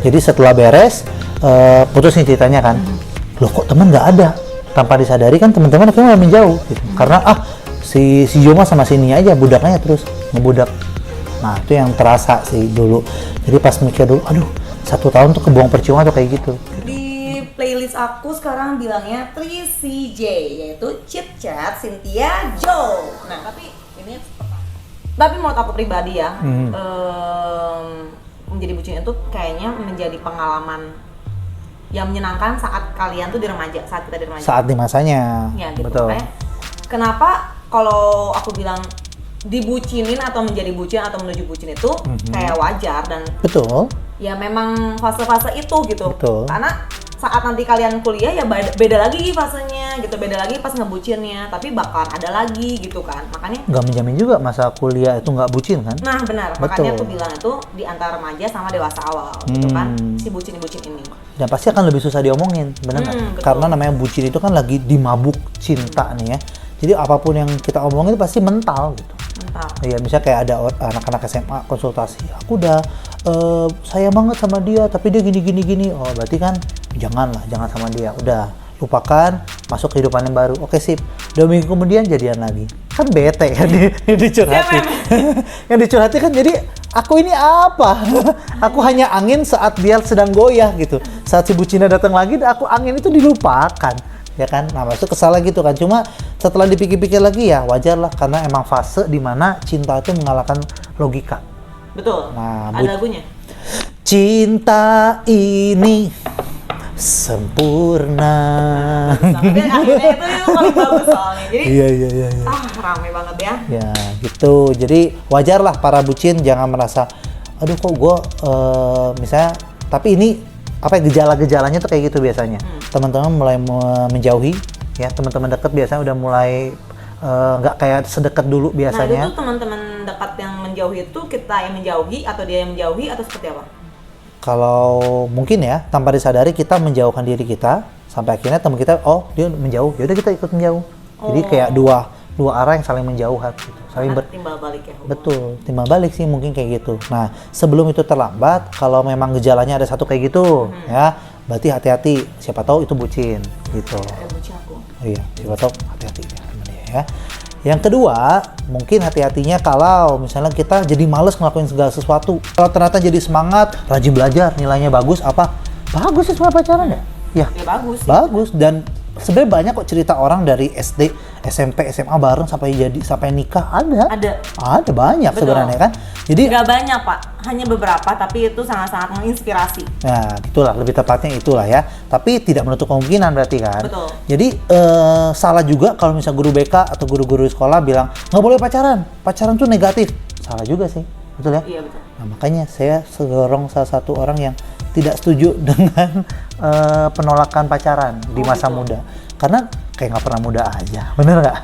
Jadi setelah beres, putus nih ceritanya kan. Loh kok teman nggak ada? Tanpa disadari kan teman-teman akhirnya malah menjauh. Gitu. Karena si Joma sama sini aja budaknya terus ngebudak. Nah itu yang terasa sih dulu. Jadi pas mikir dulu, aduh 1 tahun tuh kebuang percuma tuh kayak gitu. Di playlist aku sekarang bilangnya 3CJ, yaitu Chit Chat Cynthia Joe. Nah tapi menurut aku pribadi ya, menjadi bucin itu kayaknya menjadi pengalaman yang menyenangkan saat kalian tuh di remaja, saat kita di remaja. Saat di masanya. Ya gitu. Betul. Kenapa kalau aku bilang dibucinin atau menjadi bucin atau menuju bucin itu kayak wajar dan Betul. ya memang fase-fase itu gitu. Betul. Karena saat nanti kalian kuliah ya beda lagi fasenya gitu, beda lagi pas ngebucinnya, tapi bakal ada lagi gitu kan. Makanya Nggak menjamin juga masa kuliah itu nggak bucin kan? nah benar, Betul. makanya aku bilang itu di antara remaja sama dewasa awal gitu kan, si bucin-bucin ini. Dan pasti akan lebih susah diomongin, benar nggak? Betul. Karena namanya bucin itu kan lagi di mabuk cinta nih ya. Jadi apapun yang kita omongin itu pasti mental gitu. Mental. Iya, misalnya kayak ada anak-anak SMA konsultasi, aku udah sayang banget sama dia, tapi dia gini. Oh, berarti kan jangan sama dia. Udah, lupakan, masuk kehidupan yang baru. Oke, sip. 2 minggu kemudian jadian lagi. Kan bete kan dicurhatin. Yang dicurhatin kan jadi aku ini apa? Aku hanya angin saat dia sedang goyah gitu. Saat si bucinnya datang lagi, aku angin itu dilupakan. Ya kan, nah maksud kesal gitu kan, cuma setelah dipikir-pikir lagi ya wajar lah karena emang fase dimana cinta itu mengalahkan logika. Betul. Nah, ada lagunya. Cinta ini sempurna. Sampai akhirnya itu yang paling bagus soalnya. Jadi Iya. rame banget ya. Ya gitu, jadi wajar lah para bucin jangan merasa, aduh kok gue misalnya, tapi ini apa ya, gejala-gejalanya tuh kayak gitu biasanya. Teman-teman mulai menjauhi, ya teman-teman dekat biasanya udah mulai nggak kayak sedekat dulu Nah biasanya. itu teman-teman dekat yang menjauhi itu kita yang menjauhi atau dia yang menjauhi atau seperti apa? Kalau mungkin ya tanpa disadari kita menjauhkan diri kita sampai akhirnya teman kita, oh dia menjauh, yaudah kita ikut menjauh. Jadi kayak dua arah yang saling menjauh gitu, saling Timbal balik ya. Betul, timbal balik sih mungkin kayak gitu. Nah, sebelum itu terlambat, kalau memang gejalanya ada satu kayak gitu, ya, berarti hati-hati. Siapa tahu itu bucin, gitu. Bucin aku. Iya, siapa tahu hati-hati ya, sama dia, ya. Yang kedua, mungkin hati-hatinya kalau misalnya kita jadi males ngelakuin segala sesuatu. Kalau ternyata jadi semangat, rajin belajar, nilainya bagus, apa? Bagus sih semua pacaran ya? Ya, Ya bagus sih. bagus. Dan sebenarnya banyak kok cerita orang dari SD, SMP, SMA bareng sampai nikah ada banyak. Betul. Sebenarnya kan. Jadi Nggak banyak Pak, hanya beberapa, tapi itu sangat-sangat menginspirasi. nah itulah lebih tepatnya itulah ya. Tapi tidak menutup kemungkinan berarti kan. Betul. Jadi salah juga kalau misalnya guru BK atau guru-guru di sekolah bilang nggak boleh pacaran tuh negatif. Salah juga sih, betul ya. Iya betul. Nah, makanya saya sedorong salah satu orang yang tidak setuju dengan penolakan pacaran di masa muda. Karena kayak nggak pernah muda aja, bener nggak?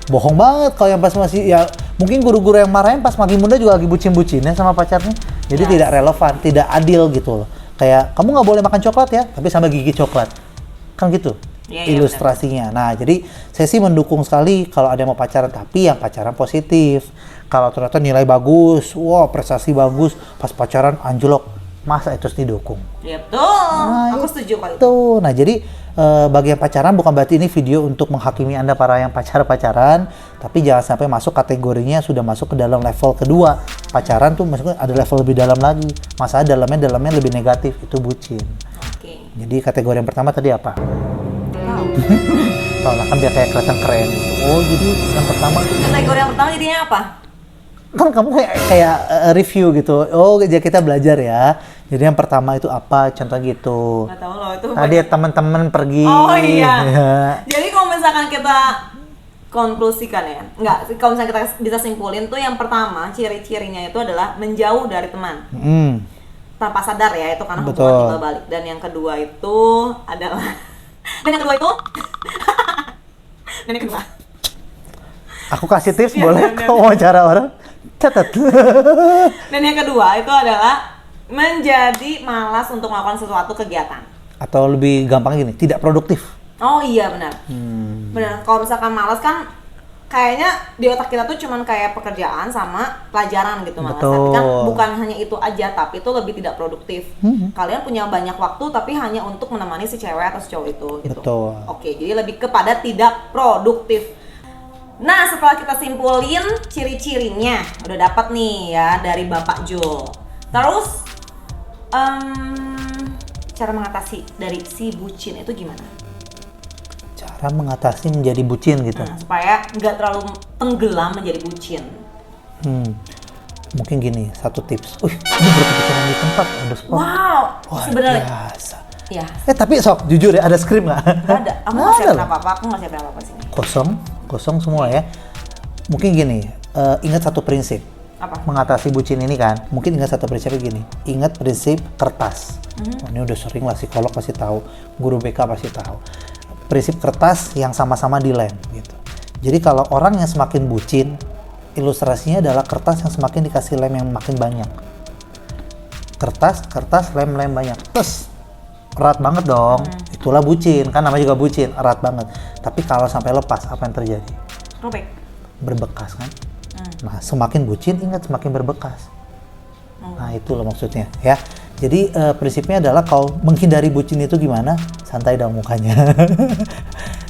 Bohong banget kalau yang pas masih, ya mungkin guru-guru yang marahin pas makin muda juga lagi bucin-bucinnya sama pacarnya. Jadi tidak relevan, tidak adil gitu loh. Kayak kamu nggak boleh makan coklat ya, tapi sampai gigi coklat. Kan gitu Iya, ilustrasinya. Nah, jadi saya sih mendukung sekali kalau ada yang mau pacaran, tapi yang pacaran positif. Kalau ternyata nilai bagus, wah prestasi bagus, pas pacaran anjlok, masa itu harus didukung? Iya betul. Aku setuju kalau itu. Tuh, nah jadi bagi yang pacaran bukan berarti ini video untuk menghakimi Anda para yang pacaran, tapi jangan sampai masuk kategorinya sudah masuk ke dalam level kedua. Pacaran tuh maksudnya ada level lebih dalam lagi. Masalah dalamnya lebih negatif, itu bucin. Oke. Jadi kategori yang pertama tadi apa? Wow. Tahu lah kan biar kayak kelihatan keren. Oh, jadi yang pertama Kategori yang pertama jadinya apa? kan kamu kayak review gitu. Oh, jadi kita belajar ya. Jadi yang pertama itu apa? Contoh gitu. Nggak tahu loh itu. Tadi teman-teman pergi. Oh iya. Ya. Jadi kalau misalkan kita konklusikan ya, nggak, kalau misalnya kita bisa simpulin tuh yang pertama ciri-cirinya itu adalah menjauh dari teman tanpa sadar ya, itu karena Betul. hubungan timbal balik. Dan yang kedua itu adalah dan yang kedua itu dan yang kedua Aku kasih tips Iya, boleh bener. kalau wawancara orang? Catat. dan yang kedua itu adalah menjadi malas untuk melakukan sesuatu kegiatan. Atau lebih gampang gini, tidak produktif. Oh iya benar. Benar. Kalau misalkan malas kan kayaknya di otak kita tuh cuman kayak pekerjaan sama pelajaran gitu malah. Betul. Tapi kan bukan hanya itu aja, tapi itu lebih tidak produktif. Kalian punya banyak waktu tapi hanya untuk menemani si cewek atau si cowok itu gitu. Betul. Oke, jadi lebih kepada tidak produktif. Nah, setelah kita simpulin ciri-cirinya, udah dapat nih ya dari Bapak Jul. Terus cara mengatasi dari si bucin itu gimana? Cara mengatasi menjadi bucin gitu. Supaya nggak terlalu tenggelam menjadi bucin. Mungkin gini, satu tips. Ini berkepikiran di tempat, on the spot. Wow, Wah, sebenarnya. biasa. Ya. Tapi sok, jujur ya, ada skrip nggak? Ada. Aku nggak siapin apa-apa. Aku nggak siapin apa-apa sini. Kosong semua ya. Mungkin gini, ingat satu prinsip. Apa? Mengatasi bucin ini kan, mungkin ingat satu prinsipnya gini. Ingat prinsip kertas. Oh, ini udah sering lah psikolog pasti tahu, guru BK pasti tahu. Prinsip kertas yang sama-sama dilem gitu. Jadi kalau orang yang semakin bucin, ilustrasinya adalah kertas yang semakin dikasih lem yang makin banyak. Kertas, lem banyak. Terus erat banget dong. Itulah bucin, kan namanya juga bucin, erat banget. Tapi kalau sampai lepas, apa yang terjadi? Robek. Berbekas kan? Nah, semakin bucin, ingat semakin berbekas. Nah, itulah maksudnya ya. Jadi prinsipnya adalah kalau menghindari bucin itu gimana? Santai dong mukanya.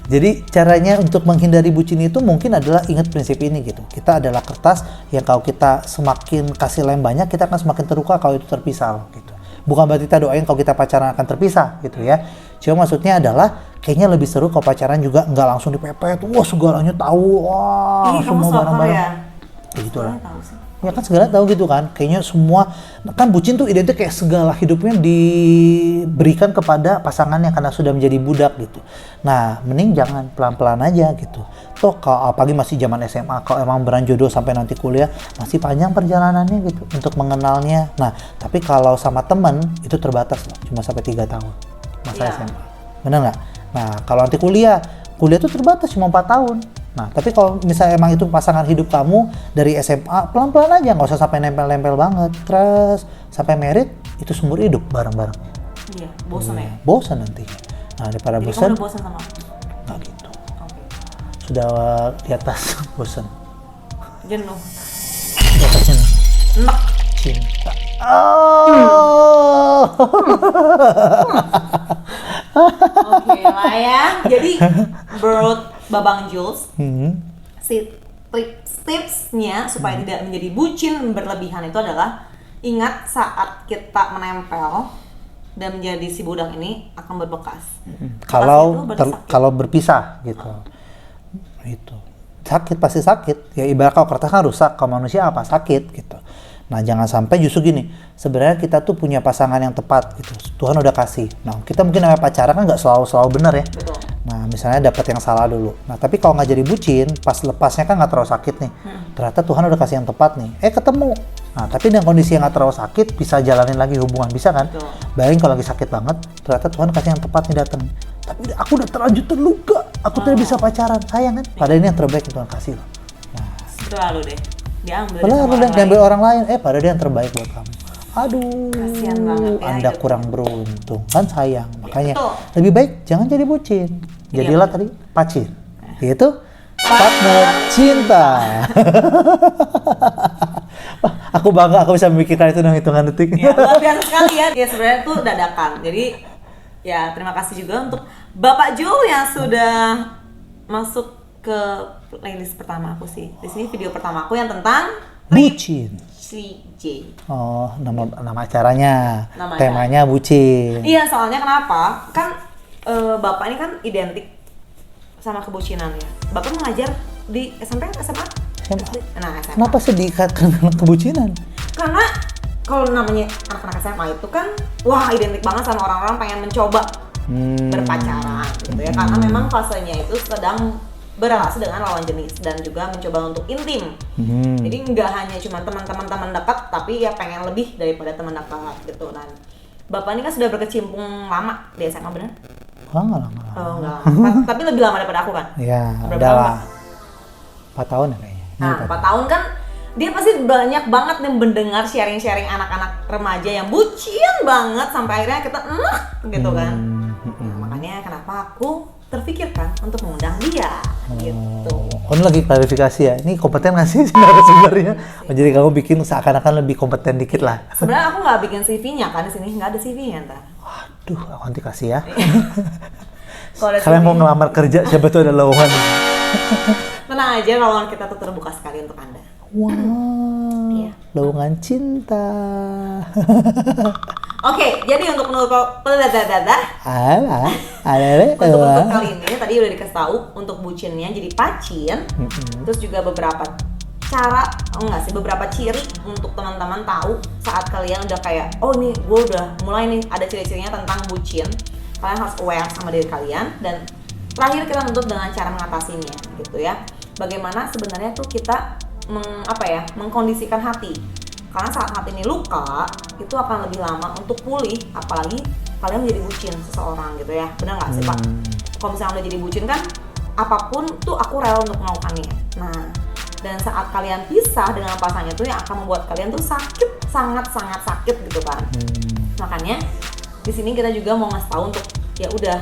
Jadi caranya untuk menghindari bucin itu mungkin adalah ingat prinsip ini gitu. Kita adalah kertas yang kalau kita semakin kasih lem banyak, kita akan semakin terluka kalau itu terpisah gitu. Bukan berarti kita doain kalau kita pacaran akan terpisah gitu ya. Cuma maksudnya adalah kayaknya lebih seru kalau pacaran juga nggak langsung dipepet. Wah, segalanya tahu. Wah, semua barang-barang. Ya? Kayak gitu lah. Ya kan segala tahu gitu kan. Kayaknya semua kan bucin tuh identik kayak segala hidupnya diberikan kepada pasangannya karena sudah menjadi budak gitu. Nah, mending jangan, pelan-pelan aja gitu. Toh kalau apalagi masih zaman SMA, kalau emang beran jodoh sampai nanti kuliah masih panjang perjalanannya gitu untuk mengenalnya. Nah, tapi kalau sama teman itu terbatas loh, cuma sampai 3 tahun masa SMA. Bener nggak? Nah, kalau nanti kuliah tuh terbatas cuma 4 tahun. Nah, tapi kalau misalnya emang itu pasangan hidup kamu dari SMA, pelan-pelan aja, nggak usah sampai nempel-nempel banget. Terus sampai merit, itu seumur hidup bareng-bareng. Iya, bosan ya? Bosan nantinya. Nah, daripada Jadi bosan, kamu udah bosan sama aku? nggak gitu. Oke. Sudah di atas bosan. Jenuh. Di atasnya nih, Enak. cinta. Oh. Oke lah ya. Jadi menurut Babang Jules, si tipsnya supaya tidak menjadi bucin berlebihan itu adalah ingat saat kita menempel dan menjadi si budak ini akan berbekas. Kalau berpisah gitu. Itu sakit, pasti sakit. Ya ibarat kalau kertas kan rusak, kalau manusia apa sakit gitu. Nah, jangan sampai justru gini, sebenarnya kita tuh punya pasangan yang tepat gitu. Tuhan udah kasih. Nah, kita mungkin namanya pacaran kan nggak selalu benar ya. Betul. Nah, misalnya dapat yang salah dulu. Nah, tapi kalau nggak jadi bucin, pas lepasnya kan nggak terlalu sakit nih. Ternyata Tuhan udah kasih yang tepat nih. Ketemu. Nah, tapi dengan kondisi yang nggak terlalu sakit, bisa jalanin lagi hubungan, bisa kan? Betul. Bayangin kalau lagi sakit banget, ternyata Tuhan kasih yang tepat nih datang. Tapi aku udah terlanjur terluka, aku tidak bisa pacaran, sayang kan? Padahal ini yang terbaik yang Tuhan kasih loh. Selalu deh. Diambil Diambil orang lain, padahal dia yang terbaik buat kamu. Aduh, kasihan banget ya, Anda hidup. kurang beruntung, kan sayang. Makanya betul. lebih baik jangan jadi bucin. Jadilah tadi pacin. Itu partner cinta. Aku bangga aku bisa memikirkan itu dalam hitungan detik. Ya, luar biasa sekali ya. Ya sebenarnya itu dadakan. Jadi ya terima kasih juga untuk Bapak Joe yang sudah masuk ke playlist pertama aku sih. Di sini video pertama aku yang tentang Bucin. CJ. Oh, nama acaranya. Nama Temanya bucin. Iya, soalnya kenapa? Kan Bapak ini kan identik sama kebucinan ya. Bapak mengajar di SMP, SMA? SMA. Nah, SMA. Kenapa sih diikatkan dengan kebucinan? Karena kalau namanya anak-anak SMA itu kan wah identik banget sama orang-orang pengen mencoba berpacaran gitu ya. Karena memang fasenya itu sedang berrelasi dengan lawan jenis dan juga mencoba untuk intim. Jadi nggak hanya cuma teman-teman dekat, tapi ya pengen lebih daripada teman dekat gitu. Nah, Bapak ini kan sudah berkecimpung lama di SMA, benar? Enggak lama. Oh, enggak lama. Tapi lebih lama daripada aku kan? Iya, Berapa udah tahun, lah. Pak? 4 tahun ya kayaknya. Nah, 4 tahun kan dia pasti banyak banget nih mendengar sharing-sharing anak-anak remaja yang bucin banget sampai akhirnya kita gitu kan. Nah, makanya kenapa aku terfikirkan untuk mengundang dia gitu. Oh, ini lagi klarifikasi ya. Ini kompeten nggak sih narasumbernya? Oh, jadi kamu bikin seakan-akan lebih kompeten dikit lah. Sebenarnya aku nggak bikin CV-nya kan di sini, nggak ada CV-nya ntar. Waduh, aku nanti kasih ya. Kalau ada Kalian CV, mau ngelamar kerja, siapa tuh ada lowongan. tenang aja, lowongan kita tuh terbuka sekali untuk Anda. Wow, Iya. lowongan cinta. Oke, jadi untuk Alah, untuk kali ini tadi udah dikasih tahu untuk bucinnya jadi pacin. Terus juga beberapa cara, beberapa ciri untuk teman-teman tahu saat kalian udah kayak, oh nih gue udah mulai nih ada ciri-cirinya tentang bucin. Kalian harus aware sama diri kalian, dan terakhir kita nuntut dengan cara mengatasinya gitu ya. Bagaimana sebenarnya tuh kita mengkondisikan hati. Karena saat hati ini luka, itu akan lebih lama untuk pulih, apalagi kalian menjadi bucin seseorang gitu ya. Benar nggak sih Pak? Kalau misalnya udah jadi bucin kan, apapun tuh aku rela untuk melakukannya. Nah, dan saat kalian pisah dengan pasangan itu yang akan membuat kalian tuh sakit, sangat-sangat sakit gitu kan. Makanya di sini kita juga mau ngasih tahu untuk ya udah,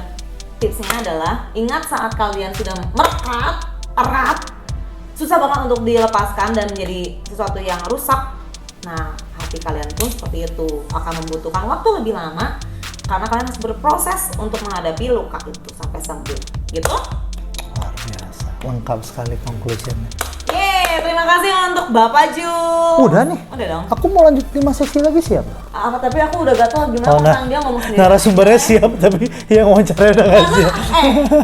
tipsnya adalah ingat saat kalian sudah merekat erat, susah banget untuk dilepaskan dan menjadi sesuatu yang rusak. Nah, hati kalian pun seperti itu akan membutuhkan waktu lebih lama karena kalian harus berproses untuk menghadapi luka itu sampai sembuh. Gitu? luar biasa, lengkap sekali conclusionnya. Yeay, terima kasih untuk Bapak Ju. Udah nih. Udah dong. Aku mau lanjut 5 sesi lagi, siap? Tapi aku udah gatel gimana orang dia ngomong sendiri. Narasumbernya siap, tapi yang wawancara udah nggak siap.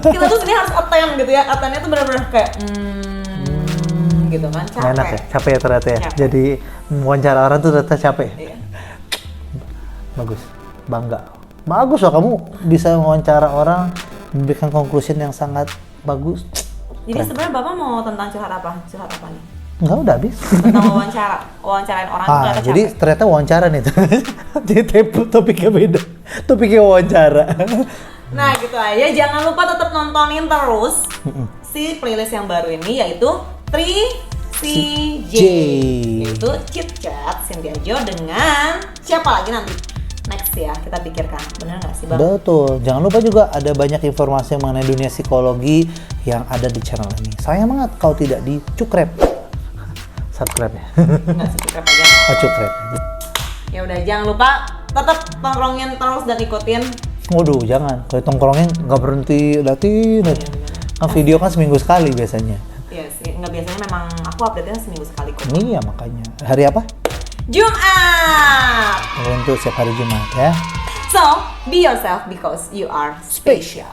Kita tuh sebenarnya harus attend gitu ya. Attendnya tuh benar-benar kayak gitu kan, capek. Enak ya, capek ya ternyata ya. Capek. Jadi wawancara orang tuh ternyata capek. Iya. Bagus, bangga. Bagus loh kamu bisa wawancara orang, memberikan conclusion yang sangat bagus. Jadi sebenarnya Bapak mau tentang curhat apa? Curhat apa nih? Enggak, udah habis. Tentang wawancarain orang itu ternyata Jadi capek. ternyata wawancara nih. Jadi topiknya beda. Topiknya wawancara. Nah gitu aja, jangan lupa tetap nontonin terus si playlist yang baru ini, yaitu 3CJ, yaitu Chit Chat Cynthia Jo dengan siapa lagi nanti next ya, kita pikirkan. Bener nggak sih Bang? Betul. Jangan lupa juga ada banyak informasi mengenai dunia psikologi yang ada di channel ini. Sayang banget kalau tidak di cukrep. Subscribe ya. Nggak sih, cukrep aja. Oh, cukrep. Ya udah, jangan lupa tetap nongkrongin terus dan ikutin. Waduh, jangan. Kalau tongkrongin nggak berhenti, liatin. Kan video kan seminggu sekali biasanya. Iya sih, nggak, biasanya memang aku update-nya seminggu sekali kok. Iya, makanya. Hari apa? Jumat! Untuk setiap hari Jumat ya. So, be yourself because you are special.